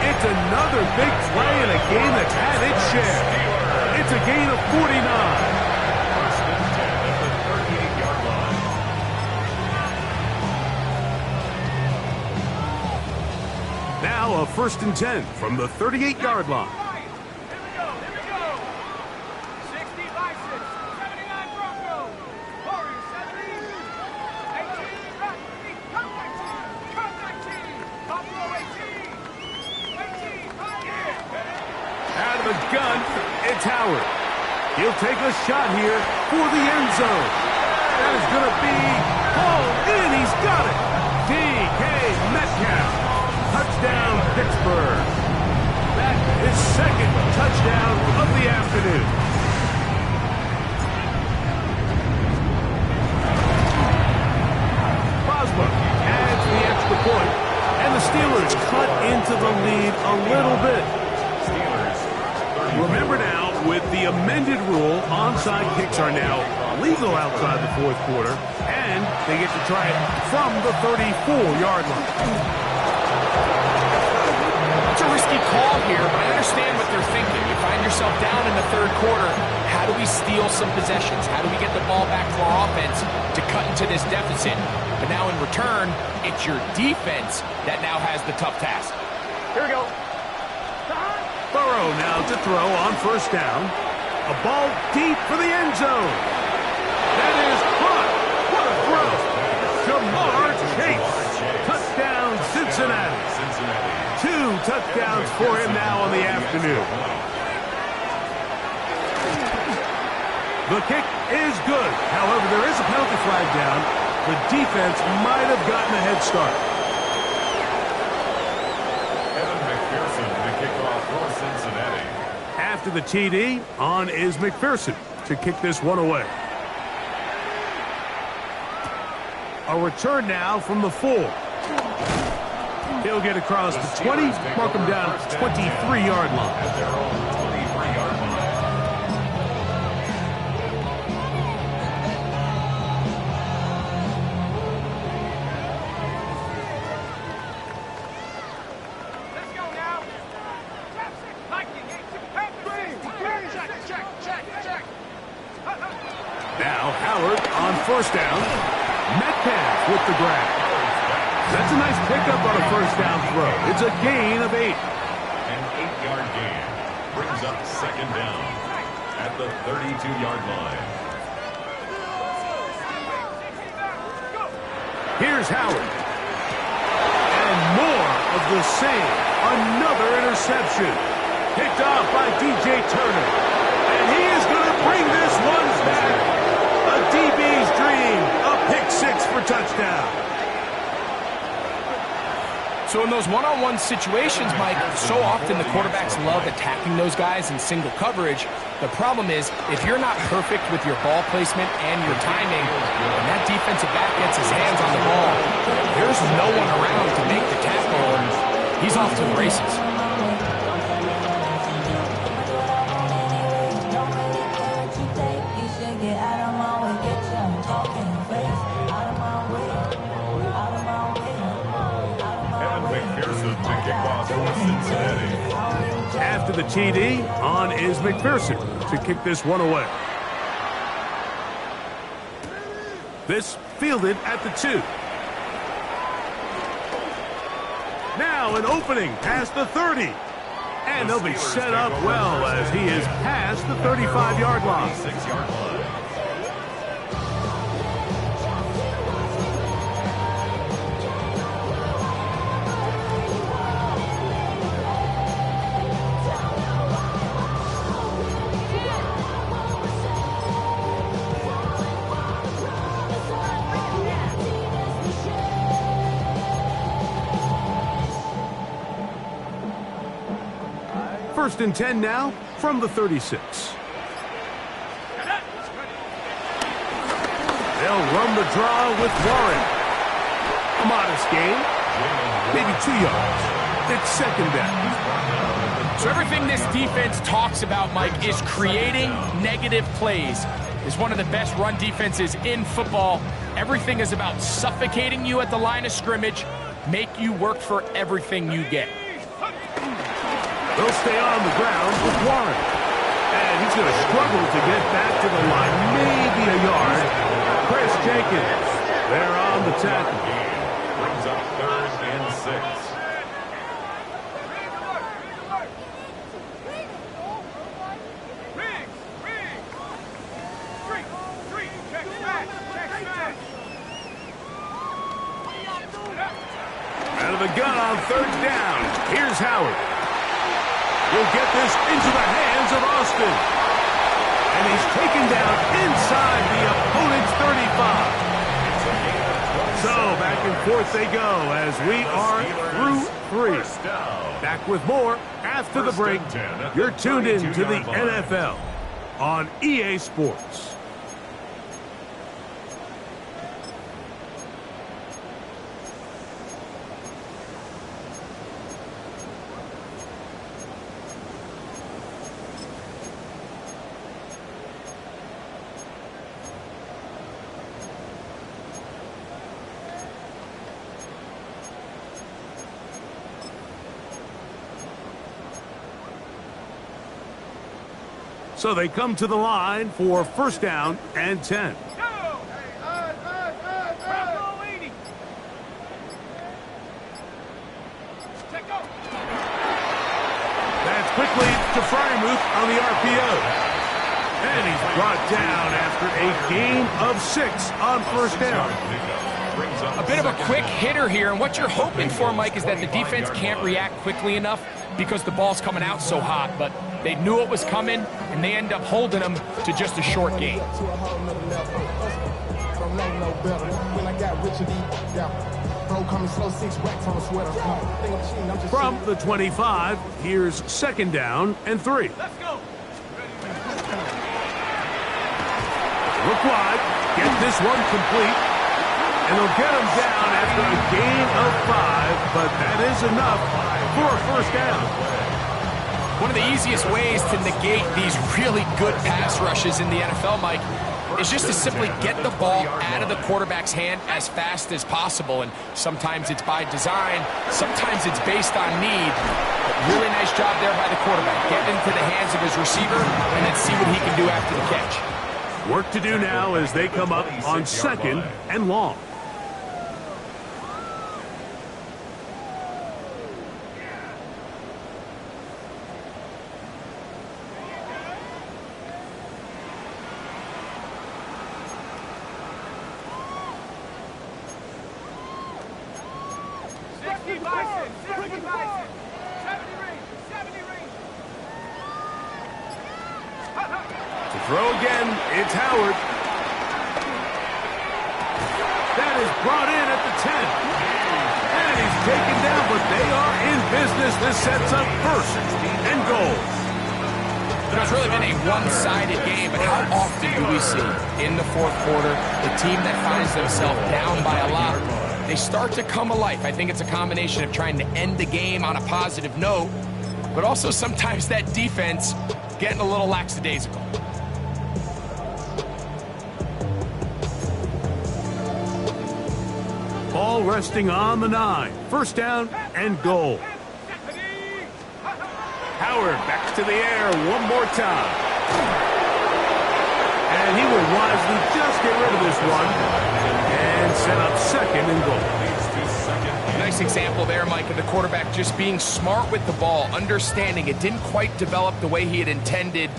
It's another big play in a game that's had its share. It's a gain of 49. First and 10 at the 38-yard line. Now a first and 10 from the 38-yard line. Gun, it's Howard. He'll take a shot here for the end zone. That is going to be hauled in. He's got it. DK Metcalf. Touchdown, Pittsburgh. That is second touchdown of the afternoon. Bosma adds the extra point, and the Steelers cut into the lead a little bit. Remember now, with the amended rule, onside kicks are now legal outside the fourth quarter, and they get to try it from the 34-yard line. It's a risky call here, but I understand what they're thinking. You find yourself down in the third quarter. How do we steal some possessions? How do we get the ball back to our offense to cut into this deficit? But now in return, it's your defense that now has the tough task. Here we go. Burrow now to throw on first down. A ball deep for the end zone. That is caught. What a throw. Jamar Chase. Touchdown, Cincinnati. 2 touchdowns for him now on the afternoon. The kick is good. However, there is a penalty flag down. The defense might have gotten a head start. Cincinnati. After the TD, on is McPherson to kick this one away. A return now from the 4. He'll get across the 20, mark him down at the 23-yard line. At their own 23-yard line. Now Howard on first down. Metcalf with the grab. That's a nice pickup on a first down throw. It's a gain of 8. An 8-yard gain brings up second down at the 32-yard line. Here's Howard. And more of the same. Another interception. Picked off by DJ Turner. And he is going to bring this one back. A DB's dream. A pick-6 for touchdown. So in those one-on-one situations, Mike, so often the quarterbacks love attacking those guys in single coverage. The problem is, if you're not perfect with your ball placement and your timing, and that defensive back gets his hands on the ball, there's no one around to make the tackle, and he's off to the races. After the TD, on is McPherson to kick this one away. This fielded at the 2. Now an opening past the 30. And they'll be set up well as he is past the 35-yard line. 6-yard line. First and 10 now from the 36. They'll run the draw with Warren. A modest gain, maybe 2 yards. It's second down. So everything this defense talks about, Mike, is creating negative plays. It's one of the best run defenses in football. Everything is about suffocating you at the line of scrimmage, make you work for everything you get. They'll stay on the ground with Warren. And he's going to struggle to get back to the line, maybe a yard. Chris Jenkins, they're on the tackle. Brings up 3rd and 6. Out of the gun on 3rd down. Here's Howard. He'll get this into the hands of Austin. And he's taken down inside the opponent's 35. So back and forth they go as we are through 3. Back with more after the break. You're tuned in to the NFL on EA Sports. So they come to the line for first down and 10. That's quickly to Fryermuth on the RPO. And he's brought down after a gain of 6 on first down. A bit of a quick hitter here, and what you're hoping for, Mike, is that the defense can't react quickly enough because the ball's coming out so hot, but they knew it was coming, and they end up holding them to just a short gain. From the 25, here's second down and 3. Let's go. Look wide, get this one complete, and they'll get him down after a gain of 5, but that is enough for a first down. One of the easiest ways to negate these really good pass rushes in the NFL, Mike, is just to simply get the ball out of the quarterback's hand as fast as possible. And sometimes it's by design, sometimes it's based on need. But really nice job there by the quarterback. Get into the hands of his receiver and then see what he can do after the catch. Work to do now as they come up on second and long. Throw again, it's Howard. That is brought in at the 10. And he's taken down, but they are in business. This sets up first and goal. It's really been a one-sided game, but how often do we see in the fourth quarter the team that finds themselves down by a lot, they start to come alive. I think it's a combination of trying to end the game on a positive note, but also sometimes that defense getting a little lackadaisical. Ball resting on the 9. First down and goal. Howard backs to the air one more time. And he will wisely just get rid of this one and set up second and goal. Nice example there, Mike, of the quarterback just being smart with the ball, understanding it didn't quite develop the way he had intended.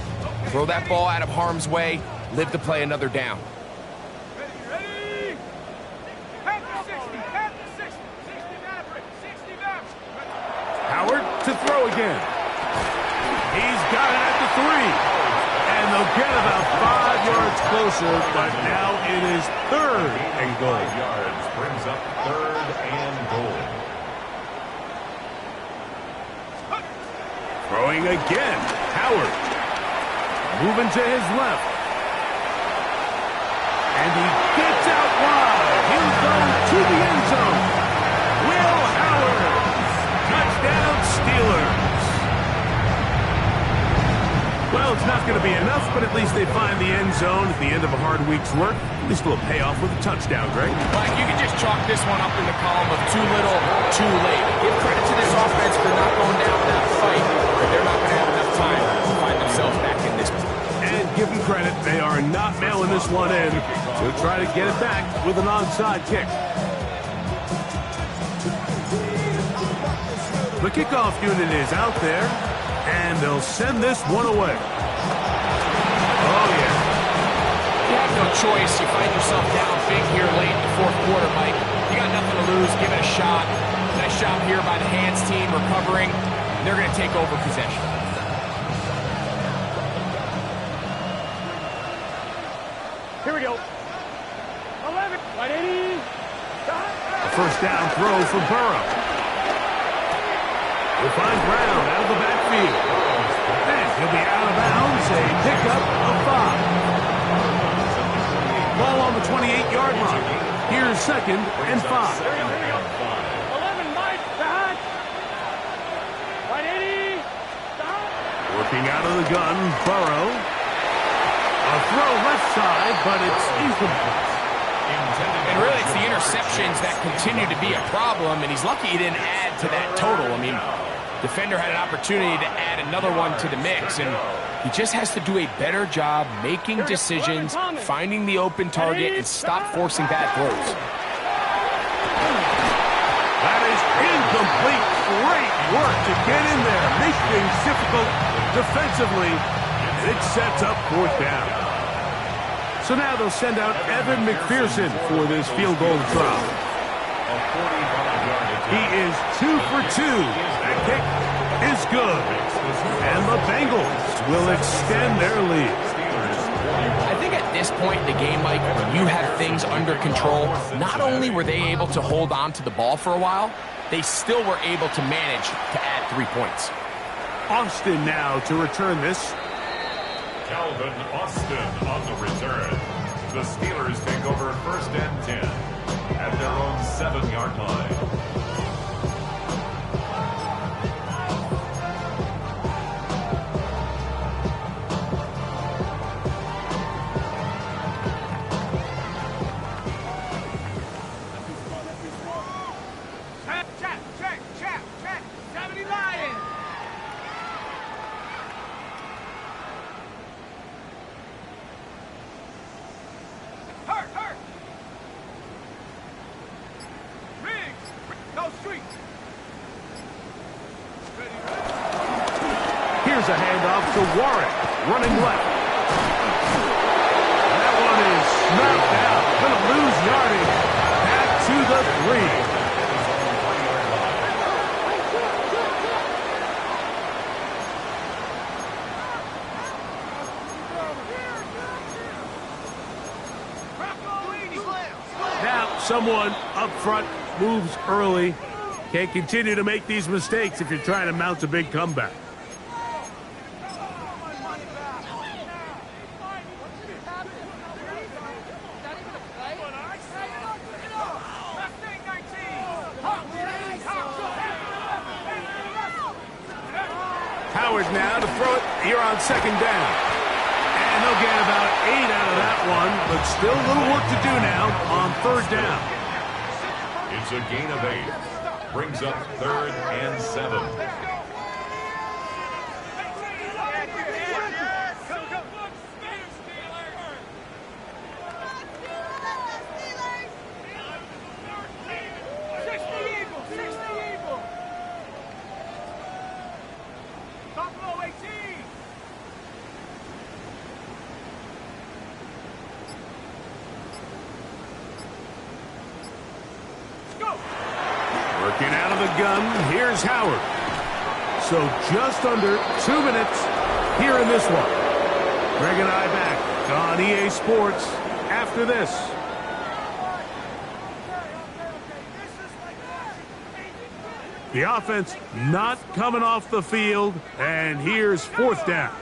Throw that ball out of harm's way, live to play another down. Howard to throw again. He's got it at the 3. And they'll get about 5 yards closer, but now it is third and goal. 5 yards brings up 3rd and goal. Throwing again. Howard. Moving to his left. And he gets out wide. He'll go to the end zone. Will Howard. Touchdown Steelers. Well, it's not going to be enough, but at least they find the end zone at the end of a hard week's work. At least it'll pay off with a touchdown, Greg. Mike, you can just chalk this one up in the column of too little, too late. Give credit to this offense for not going down that fight, but they're not going to have enough time to find themselves back in this one. And give them credit, they are not mailing this one in. They'll try to get it back with an onside kick. The kickoff unit is out there, and they'll send this one away. Oh, yeah. You have no choice. You find yourself down big here late in the fourth quarter, Mike. You got nothing to lose. Give it a shot. Nice job here by the hands team recovering. They're going to take over possession. Here we go. 11. Right 80. A first down throw for Burrow. Will find Brown out of the backfield. And he'll be out of bounds. A pickup of 5. Ball on the 28-yard line. Here's 2nd and 5. Here we go. 11. Mike. Back. Right 80. Working out of the gun, Burrow. A throw left side, but it's incomplete. And really, it's the interceptions that continue to be a problem, and he's lucky he didn't add to that total. I mean, defender had an opportunity to add another one to the mix, and he just has to do a better job making decisions, finding the open target, and stop forcing bad throws. That is incomplete. Great work to get in there, make things difficult defensively, and it sets up 4th down. So now they'll send out Evan McPherson for this field goal try. He is 2 for 2. That kick is good. And the Bengals will extend their lead. I think at this point in the game, Mike, when you have things under control, not only were they able to hold on to the ball for a while, they still were able to manage to add 3 points. Austin now to return this. Calvin Austin on the return. The Steelers take over 1st and 10 at their own 7-yard line. Check. 70 Lions. Hurt. Riggs. No street. Here's a handoff to Warren, running left. That one is knocked out. Going to lose yardage. Back to the 3. Now someone up front moves early. Can't continue to make these mistakes if you're trying to mount a big comeback. Howard now to throw it here on 2nd down. And they'll get about 8 out of that one, but still a little work to do now on 3rd down. It's a gain of 8. Brings up 3rd and 7. Working out of the gun, here's Howard. So just under 2 minutes here in this one. Greg and I back on EA Sports after this. The offense not coming off the field, and here's 4th down.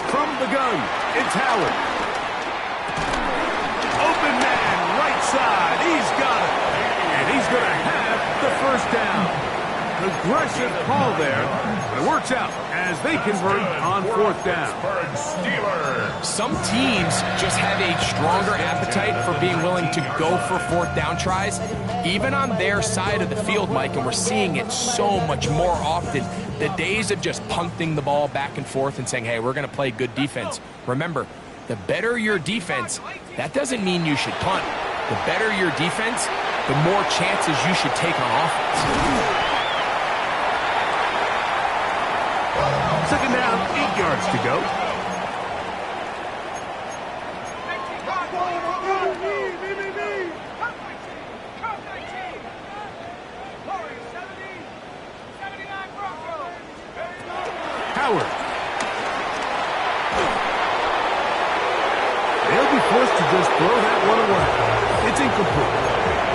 From the gun, it's Howard. Open man, right side, he's got it. And he's going to have the 1st down. Aggressive call there, but it works out as they convert on 4th down. Some teams just have a stronger appetite for being willing to go for 4th down tries, even on their side of the field, Mike, and we're seeing it so much more often. The days of just punting the ball back and forth and saying, hey, we're going to play good defense. Remember, the better your defense, that doesn't mean you should punt. The better your defense, the more chances you should take on offense. 2nd down, 8 yards to go. Howard. They'll be forced to just throw that one away. It's incomplete.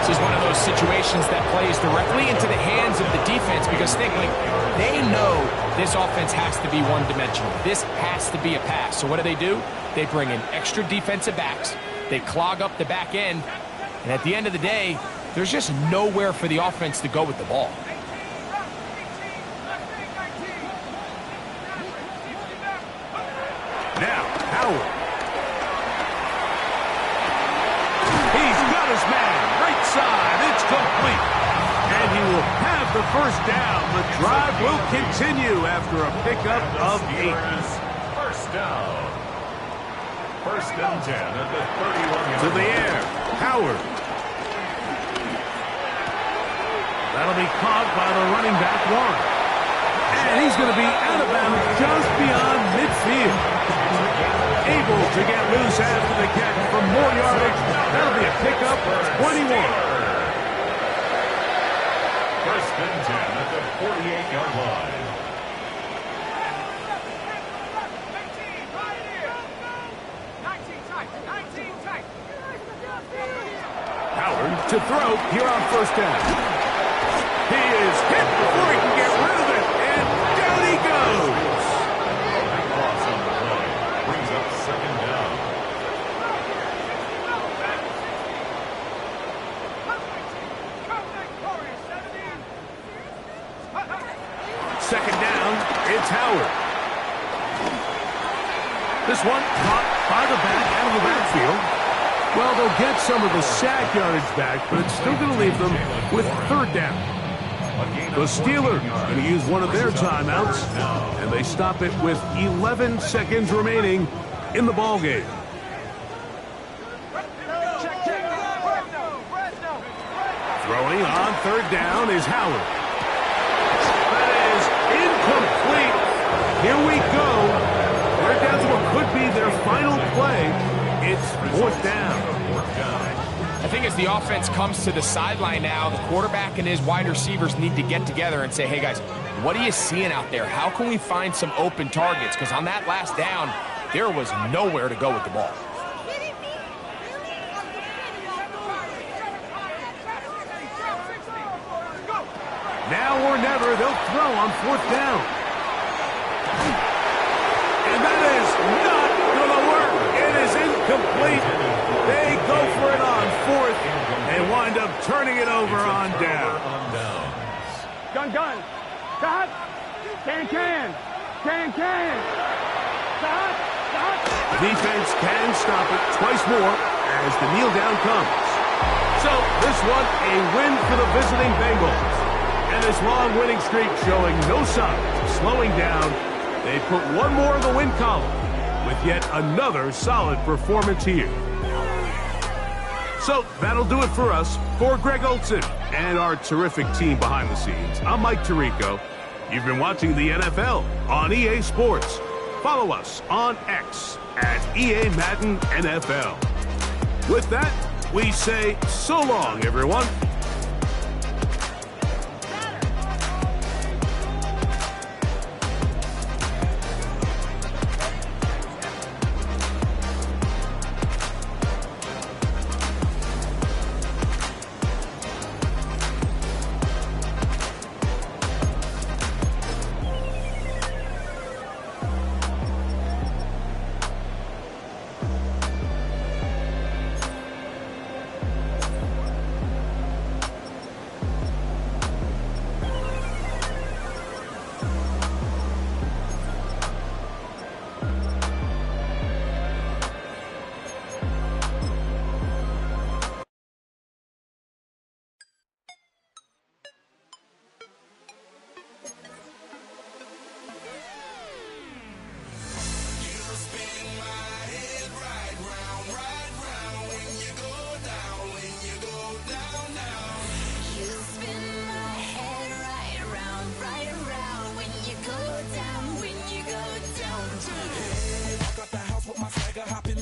This is one of those situations that plays directly into the hands of the defense because think, like, they know this offense has to be one-dimensional. This has to be a pass. So what do? They bring in extra defensive backs. They clog up the back end. And at the end of the day, there's just nowhere for the offense to go with the ball. Now, Howard. He's got his man. Right side. It's complete. And he will have the 1st down. The drive will continue after a pickup of 8. 1st down. 1st and 10 at the 31-yard to the air. Howard. That'll be caught by the running back, Warren. And he's going to be out of bounds just beyond midfield. Able to get loose after the catch for more yardage. That'll be a pickup of 21. 1st and 10 at the 48-yard line. Howard to throw here on 1st down. He is hit before he can get rid of it, and down he goes. Loss on the play brings up 2nd down. Second down, it's Howard. This one caught by the back out of the backfield. Well, they'll get some of the sack yardage back, but it's still going to leave them with 3rd down. The Steelers going to use one of their timeouts, and they stop it with 11 seconds remaining in the ballgame. Throwing on 3rd down is Howard. That is incomplete. Here we go. They're down to what could be their final play. It's 4th down. I think as the offense comes to the sideline now, the quarterback and his wide receivers need to get together and say, hey, guys, what are you seeing out there? How can we find some open targets? Because on that last down, there was nowhere to go with the ball. Now or never, they'll throw on 4th down. And that is not going to work. It is incomplete. They go for it on 4th and wind up turning it over on down. Gun. Stop. Can. Stop. The defense can stop it twice more as the kneel down comes. So this one, a win for the visiting Bengals. And this long winning streak showing no signs of slowing down. They put one more in the win column with yet another solid performance here. So that'll do it for us. For Greg Olson and our terrific team behind the scenes, I'm Mike Tirico. You've been watching the NFL on EA Sports. Follow us on X at EA Madden NFL. With that, we say so long, everyone.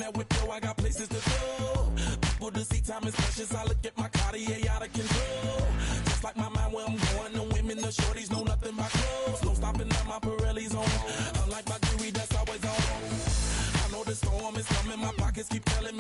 that whip, yo, I got places to go. People to see, time is precious. I look at my Cartier out of control. Just like my mind where I'm going, the women, the shorties know nothing but clothes. No stopping at my Pirelli's on. Unlike my jewelry that's always on. I know the storm is coming, my pockets keep telling me.